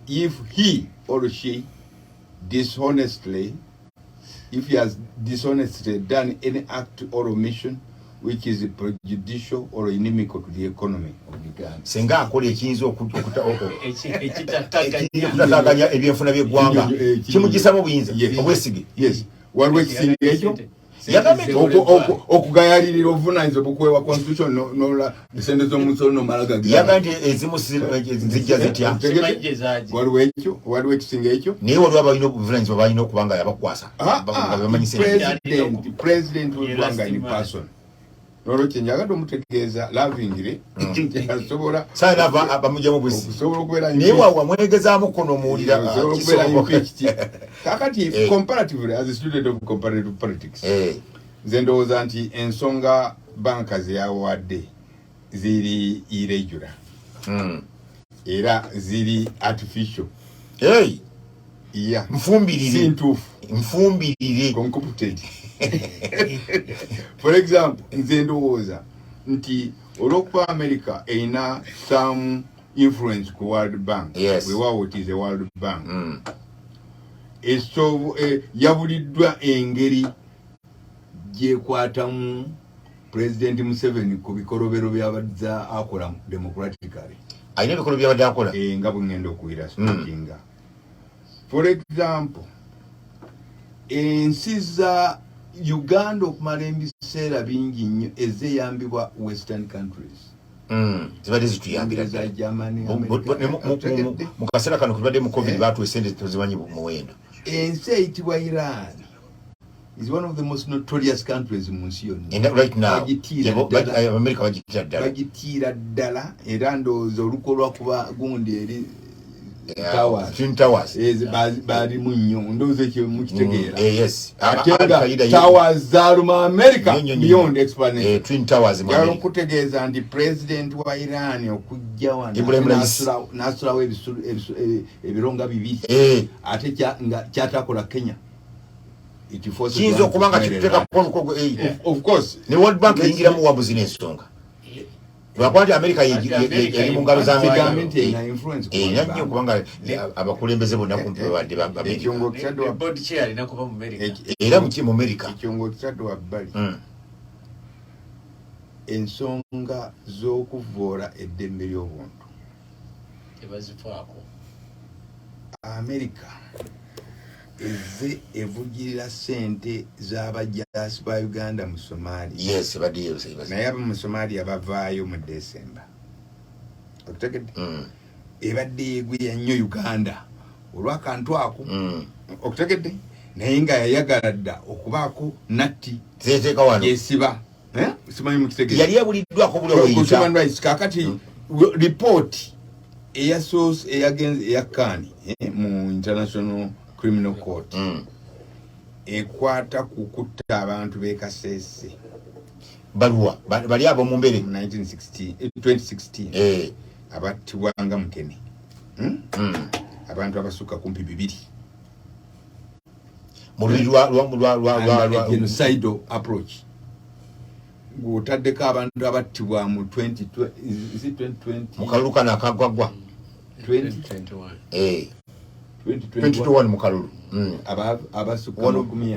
If he or she if he has dishonestly done any act or omission which is prejudicial or inimical to the economy of Uganda. Senga akola ekiyinza okutataganya ebyenfuna by'eggwanga kimugisamu obuyinza obwesige. Yes. Waliwo ekisinga ekyo okugayalirira obuvunaanyizibwa bukuweebwa constitution nola ssente z'omusolo nomala yaga nti ezimu zijja zitya. Waliwo ekisinga ekyo naye waliwo abalina obuvunaanyizibwa balina okuba nga yabakwasa president w'eggwanga in person. Nolwekyo njagadde omutegeeza lovingly asobola abamugyamu bwesi naye wamwegezaamu kono omuwulira kakati comparatively as a student of comparative politics nze ndowooza nti ensonga banka zeyawadde ziri irregular era ziri artificial. Mfumbirire concocted. For example, nze ndowooza nti olw'okuba America erina some influence ku World Bank, weewaawo it is a World Bank, yabuliddwa engeri gyekwatamu President Museveni ku bikolobero by'abadde akola democratically. Alina ebikolobero by'abadde akola nga bwe ngenda okuwira speakinga. For example, ensi za Uganda okumala ebiseera bingi nnyo ezeyambibwa Western countries. Zibadde zituyambira mu kaseera kano kubadde mu COVID baatuwa essente tozimanyi muwendo. Ensi eyitibwa Iran is one of the most notorious countries mu nsi yonna. And right now, America bagitiira ddala era ndowooza olukolwa kuba gundi eri Twin Towers. Balimu nnyo ndowooza ekyo mukitegeera. Yes. Towers zaaluma America beyond explanation. Twin Towers mu America. Kutegeeza nti president wa Iran okujja wano n'asulawo ebironga bibiri ate kyatakola Kenya. kiyinza okuba nga kituteeka of course ne World Bank eyingira mu wabuzi n'ensonga lwakuba nti America yeri mu ngalo z'Amerika erina nnyo kubanga abakulembeze bonna kumpi babadde era mu America ekyongo kitadde wabbali ensonga z'okuvoola eddembe ly'obuntu tebazifaako. America eze evugirira sente z'abajaasi ba Uganda mu Somalia. Yes, badiyo naye abo mu Somalia bavaayo mu December. Okutegedde ebadde yeegwira nnyo Uganda olw'akantu ako okutegedde naye nga yayagala dda okubaako natti zeeteeka wano yesiba simanyi mukitegedde yali ebuliddwako buli kakati report eya source eyagenze eya Kani mu International Criminal Court ekwata ku kutta abantu b'e Kasese baluwa bali abo mu mbere 2016 abattibwanga Mukene abantu abasukka kumpi 200 mu lwa genocidal approach ng'otaddeko abantu abattibwa mu 2020 mu kalulu kano akagwagwa 2021 mu kalulu abasukka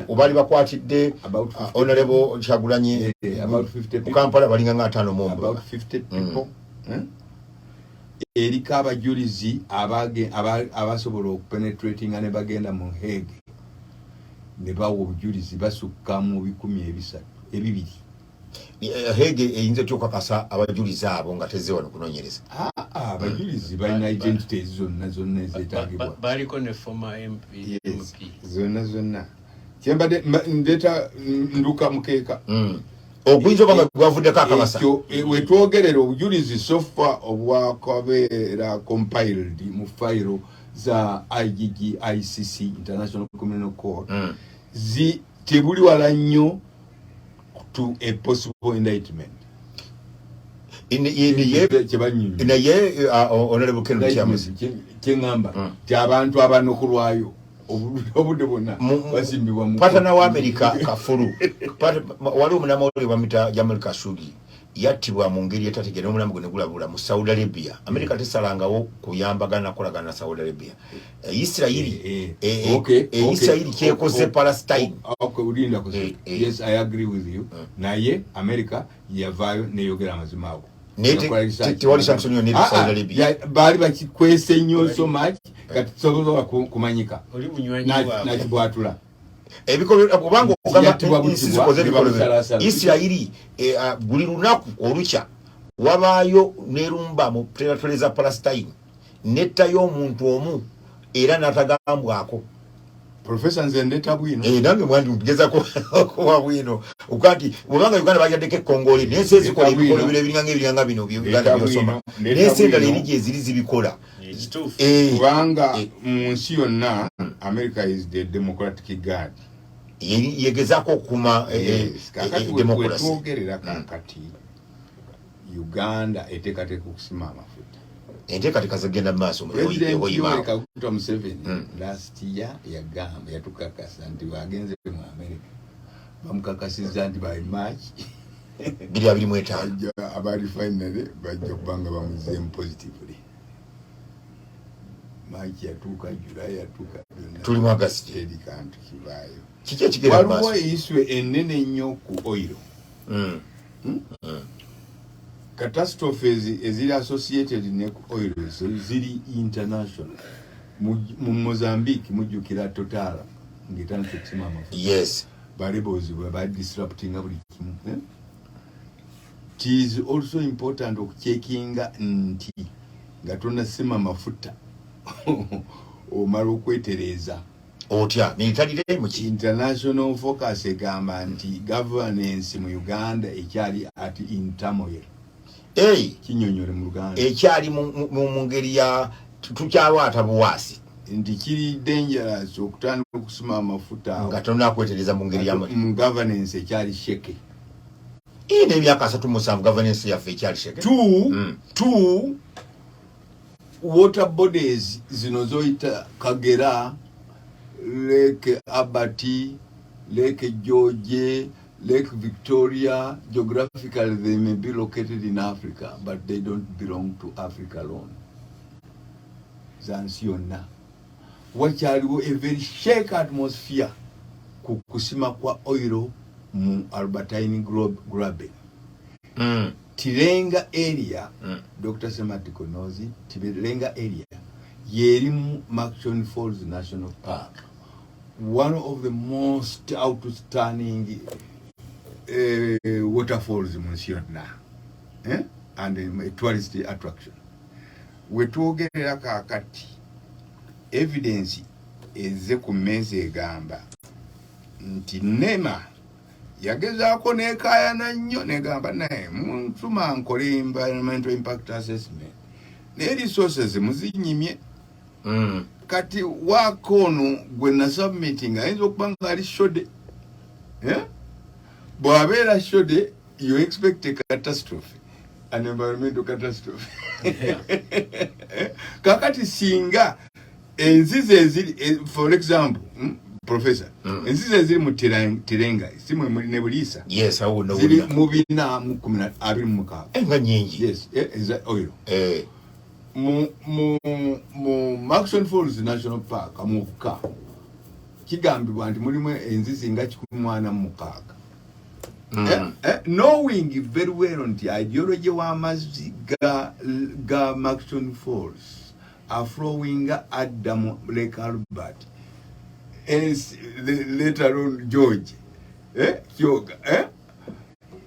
obali bakwatidde honorable Kyagulanyi mu Kampala balinga nga 5 mu about 50 people erika abajulizi abasobola okupenetratinga ne bagenda mu Hague ne bawa obujulizi basukka mu 200 Hague eyinza okukakasa abajulizi abo nga tezze wano kunoonyereza abajulizi balina identities zonna ezeetaagibwa baliko ne former MP zonna kyembadde ndeeta nduka mukeeka oguyinza oba nga gwavuddeko akabasa wetwogerera obujulizi sofa obwakabeera compiled mu fayiro za IGG ICC International Criminal Court tebuli wala nnyo to a possible indictment naye honorable Ken kyengamba ty'abantu abanokulwayo obudde bwonna basimbibwa mu patana wa America kafulu waliwo omunamawulire bamita Jamal Khashoggi yattibwa mu ngeri etategera omulamu gwe ne gulabula mu Saudi Arabia. America tesalangawo kuyambagana kolagana na Saudi Arabia. Israeli Israeli kyekoze Palestine. Ulinda koze. Yes, I agree with you. Naye America yavayo neyogera amazima ago. Tewali sanction yo ne Saudi Arabia. Bali bakikwese nnyo so much kati sobola kumanyika. Oli munywanyi wa na kibwatula. Ebikolo kubanga okugamba insikoze bikolo Israeli buli lunaku olukya wabaayo nerumba mu territory za Palestine nettayo omuntu omu era natagambwako Professor Nzendeta Bwino nange mwandi mpigezako kwa Bwino ukanti ubanga Uganda bajaddeko Kongoli nense zikola ebikolo biringanga bino Uganda byosoma nense ndali erije zirizi bikola kubanga mu nsi yonna America is the democratic guard yegezako kuma democracy twogerera kankati Uganda etekateka okusima amafuta enteekateeka zagenda maaso President Museveni last year yagamba yatukakasa nti bagenze mu America bamukakasizza nti by March 2025 abali finally bajja kubanga bamuzeemu positively March yatuuka July yatuuka tuli mu August eri kantu kibaayo kiki ekigenda maaso waliwo iswe ennene nnyo ku oil catastrophes eziri associated ne oil ziri international mu Mozambique mujjukira Total ng'etandika okusima amafuta yes balebozi bwe ba disrupting buli kimu it is also important okucheckinga nti nga tonasima amafuta omala okwetereza otya nitalire mu international focus egamba nti governance mu Uganda ekyali at in turmoil kinyonyole mu Uganda ekyali mu ngeri ya tukyalwata buwaasi nti kiri dangerous okutandika okusima amafuta nga tonakwetereza mu ngeri ya governance ekyali sheke n'emyaka 37 governance yaffe ekyali sheke two water bodies zino zoyita Kagera Lake Abati Lake George, Lake Victoria, geographically they may be located in Africa, but they don't belong to Africa alone. Zansiona. Watch a very shake atmosphere. Kukusima kwa oil mu Albertine Graben. Tirenga area, Dr. Semakula knows it, Tirenga area, Yerimu Maxon Falls National Park. One of the most outstanding waterfalls in Monsiona, and a tourist attraction. We together kakati evidence eze kumeze gamba nti nema yagezaako nekayana nnyo negamba naye muntuma nkole environmental impact assessment ne resources muzinyimye. Kati wakono gwe na submitting ayinza okuba nga ali shode, bw'abeera shode you expect a catastrophe, an environmental catastrophe. Kakati singa enzizi eziri, for example, Professor, enzizi eziri mu Tirenga simwe muri ne Bulisa, yes, awo no ziri mu 426 enga nyingi, yes, oil mu Maxon Falls National Park amuka kigambibwa nti mulimu enzizi nga 116. Knowing very well nti ideology w'amazzi ga Maxon Falls are flowing at Lake Albert, later on George, Kyoga,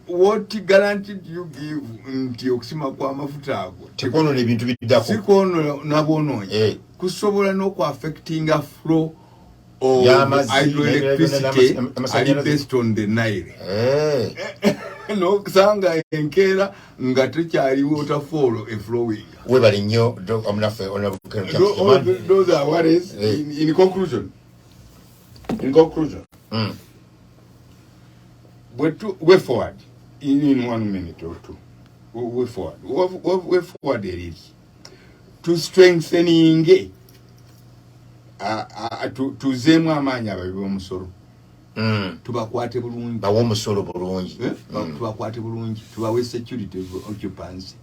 what guarantee you give nti okusima kwa mafuta ago tekono nebintu biddako sikono nabononye kusobola n'oku affecting a flow of hydroelectricity based on the Nile. No sanga enkera nga tekyali waterfall flowing. Webali nnyo omunafe those are what is in conclusion. Way forward in 1 minute or two. Way forward it is to strengthening tuzemu amaanyi ababi b'omusolo, tubakwate bulungi, bawo omusolo bulungi, tubakwate bulungi, tubawe security occupancy.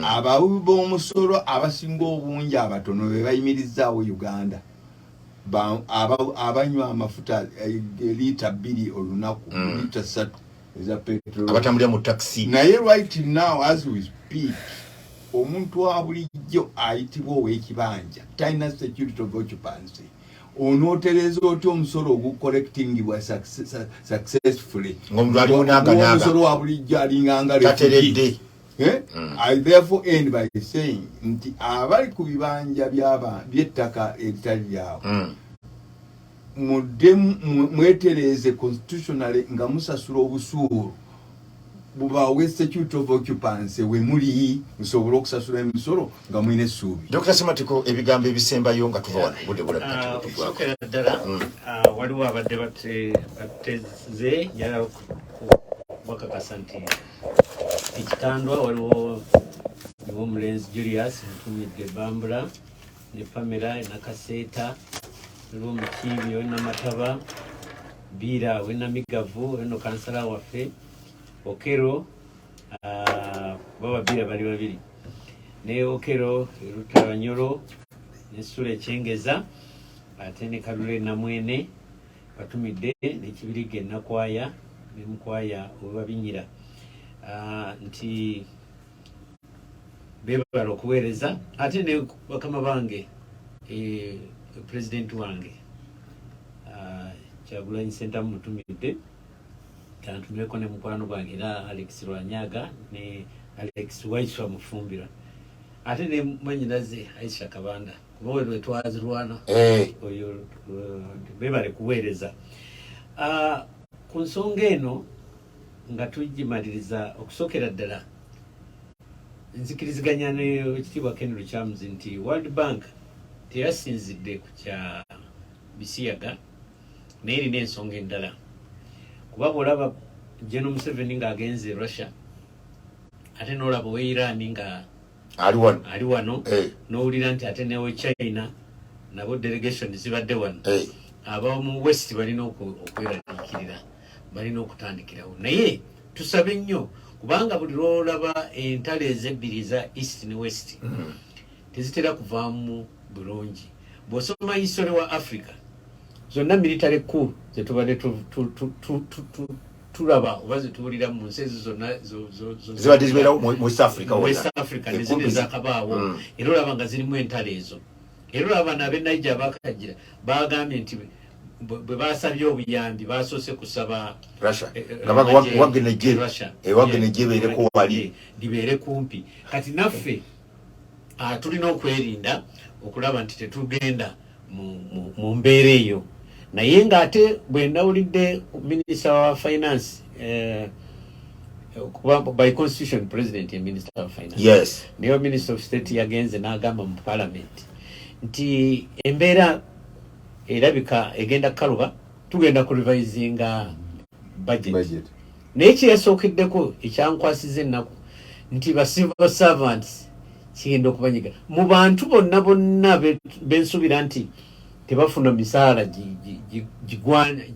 Abawi b'omusolo abasinga obungi abatono be bayimirizaawo Uganda, abanywa amafuta lita 2 olunaku, lita 3 eza petrol, abatambulira mu taxi. Naye right now as we speak, omuntu wa bulijjo ayitibwa ow'ekibanja talina security of occupancy. Onootereza otya omusolo ogucollectingibwa successfully omusolo wa bulijjo alinganga tateredde. I therefore end by saying nti abali ku bibanja by'ettaka eritali lyabwe mwetereze constitutionally nga musasula obusuulu bubawe security of occupancy we muli musobola okusasula emisolo nga mwine essuubi. Dr. Semakula, ebigambo ebisembayo nga tuva wano budde bulabika okusokera ddala waliwo abadde bateze njala bakakasa nti ekitandwa waliwo omulenzi Julius ntumidde Bambula ne Pamela Nakaseeta, waliwo Mukiibi Namataba, Bira Namigavu, eno kansala waffe Okero, baba Bira bali babiri, ne Okero Lutabanyolo ne Sule Chengeza, ate ne Kalule Namwene batumidde n'ekibirige Nakwaya ne Mukwaya Obabinyira nti bebala okuweereza, ate ne bakama bange president wange Kyagulanyi Ssentamu mutumidde, kantumeko ne mukwano gwange era Alex Lwanyaga ne Alex Waiswa Mufumbira, ate ne mwanyinaze Aisha Kabanda kuba we twazirwana oyo bebale kuweereza. Ku nsonga eno nga tugimaliriza okusokera ddala nzikiriziganya n'ekitiibwa Ken Lukyamzi nti World Bank teyasinzidde ku kya Bisiyaga naye erina ensonga endala, kuba bw'olaba General Museveni ng'agenze Russia ate n'olaba owe Iran nga ali wano n'owulira nti ate newe China nabo delegation zibadde wano abamu west balina okweraliikirira balina okutandikirawo naye tusabe nnyo kubanga buli lwolaba entalo ezebbiri za east ne west tezitera kuvaamu bulungi bw'osoma history wa africa zonna military coup zetubadde tulaba oba zetuwulira mu nsi ezo zonna zibadde zibeerawo mu West Africa nezindi zakabaawo era olaba nga zirimu entalo ezo era olaba n'abenaija abakagira bagambye nti bwe basabye obuyambi basoose kusaba wagenejje beereko wali libeere kumpi kati naffe tulina okwerinda okulaba nti tetugenda mu mbeera eyo naye ng'ate bwe nawulidde minisita wa finance by constitution president and minister of finance yes naye minister of state yagenze n'agamba mu parliament nti embeera erabika egenda kaluba tugenda ku revisinga budget naye kyeyasookeddeko ekyankwasiza ennaku nti ba civil servants kigenda okubanyiga mu bantu bonna bensuubira nti tebafuna misaala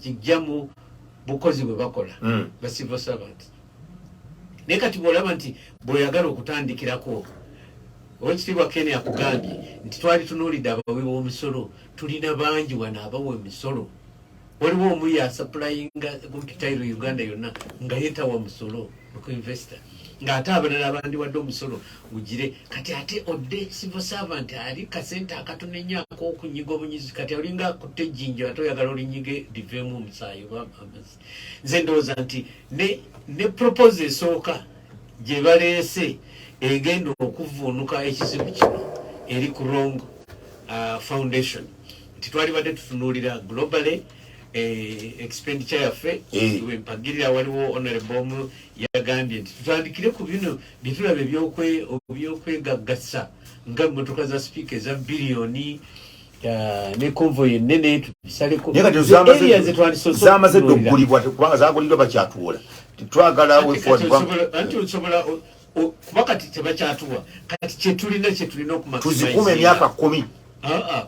gijja mu bukozi bwe bakola ba civil servants naye kati bw'olaba nti bw'oyagala okutandikirako owekitiibwa Kenya akugambye nti twali tunuulidde abawi b'omusolo tulina bangi wano abawa emisolo waliwo omu yasappulayinga kumpitayiro Uganda yonna nga yeetawa musolo okuinvesta ng'ate abalala abandiwadde omusolo gugire kati ate Owedde civil servant ali kasente akatono ennyo ak'okunyiga obunyizi kati olinga akutte ejjinja ate oyagala olinyige liveemu omusaayi oba amazzi nze ndowooza nti ne propose esooka gye baleese egenda okuvuunuka ekizibu kino eri ku wrong foundation nti twali badde tutunuulira globally expenditure yaffe wempagirira waliwo honorable omu yagambye nti tutandikire ku bino byetulaba ebyokwegaggasa nga mmotoka za sipiika eza biliyoni ne convoy ennene tubisaleko area zamaze dde okugulibwa kubanga zagulibwa bakyatuula tetwagala anti osobola kuba kati tebakyatuwa kati kyetulina tuzikuuma emyaka 10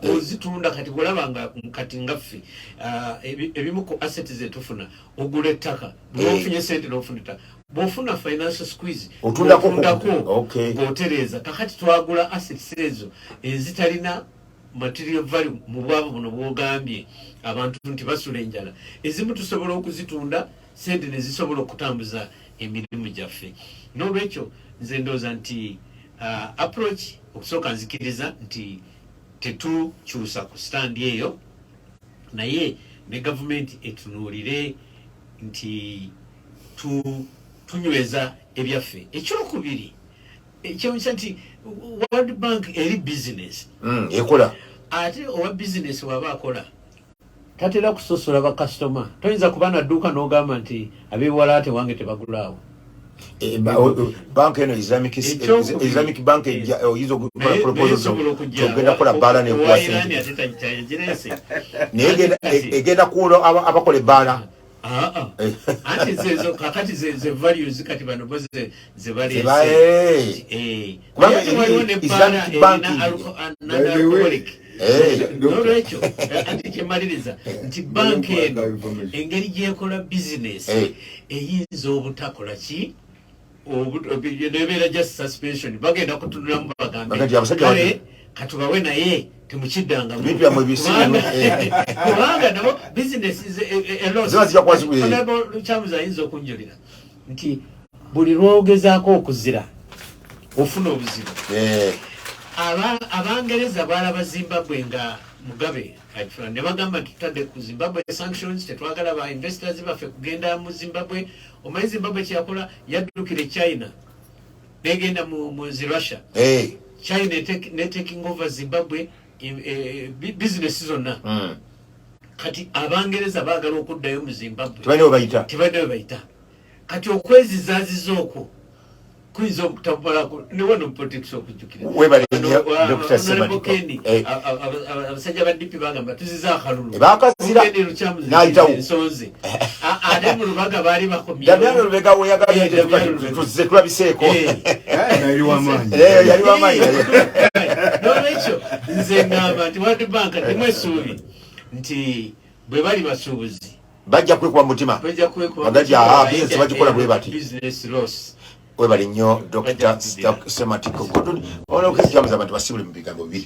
ozitunda kati bwolabanga kati ngaffe ebimu ku asset zetufuna ogula ettaka bwofunye sente n'ofuna ettaka bwofuna financial squeeze otundako ng'otereeza kakati twagula assets ezo ezitalina material value mu bwavu buno bwogambye abantu nti basula enjala ezimu tusobola okuzitunda sente ne zisobola okutambuza emirimu gyaffe n'olwekyo nze ndowooza nti approach okusooka nzikiriza nti tetukyusa ku stand eyo naye ne gavumenti etunuulire nti tunyweza ebyaffe ekyokubiri ekyomisa nti World Bank eri business ekola ate owa business waba akola tatera kusosola bakasitoma toyinza kuba na dduuka n'ogamba nti abewala ate wange tebagulaawo bank eno Islamic bank oyinza okukola proposal ogenda kukola bbaala egenda kuula abakola ebbaala anti zezo kakati ze values kati bano boze ze balese kubanga Islamic bank n'olwekyo anti kyemaliriza nti bank eno engeri gyekola business eyinza obutakola ki nebeera just suspension bagenda kutunulamu bagambye katubawe naye temukiddangamu kubanga nabo business kyamuza ayinza okunjulira nti buli lwogezaako okuzira ofuna obuzibu abangereza balaba Zimbabwe nga Mugabe ne bagamba nti tutadde ku Zimbabwe sanctions tetwagala ba investors baffe kugenda mu Zimbabwe omanyi Zimbabwe kyakola yaddukire China negenda mu Russia China ne taking over Zimbabwe business zonna kati abangereza baagala okuddayo mu Zimbabwe tebaddeyo bayita kati okwezizaziza okwo kuyinza okutambalako ne wano protection okujjukira abasajja ba DP bagamba tuziza akalulu bakazira n'ayitawo ensonze ate mu Lubaga baali bakomye Damiano Lubega we yagambye tuzize tulabiseeko yali w'amaanyi n'olwekyo nze ngamba nti World Bank temwesuubi nti bwe bali basuubuzi bajja kwekuba mutima bizinesi bagikola bwe bati webali nnyo Dr. Semakula ono okujjamuza abantu basibule mu bigambo bibiri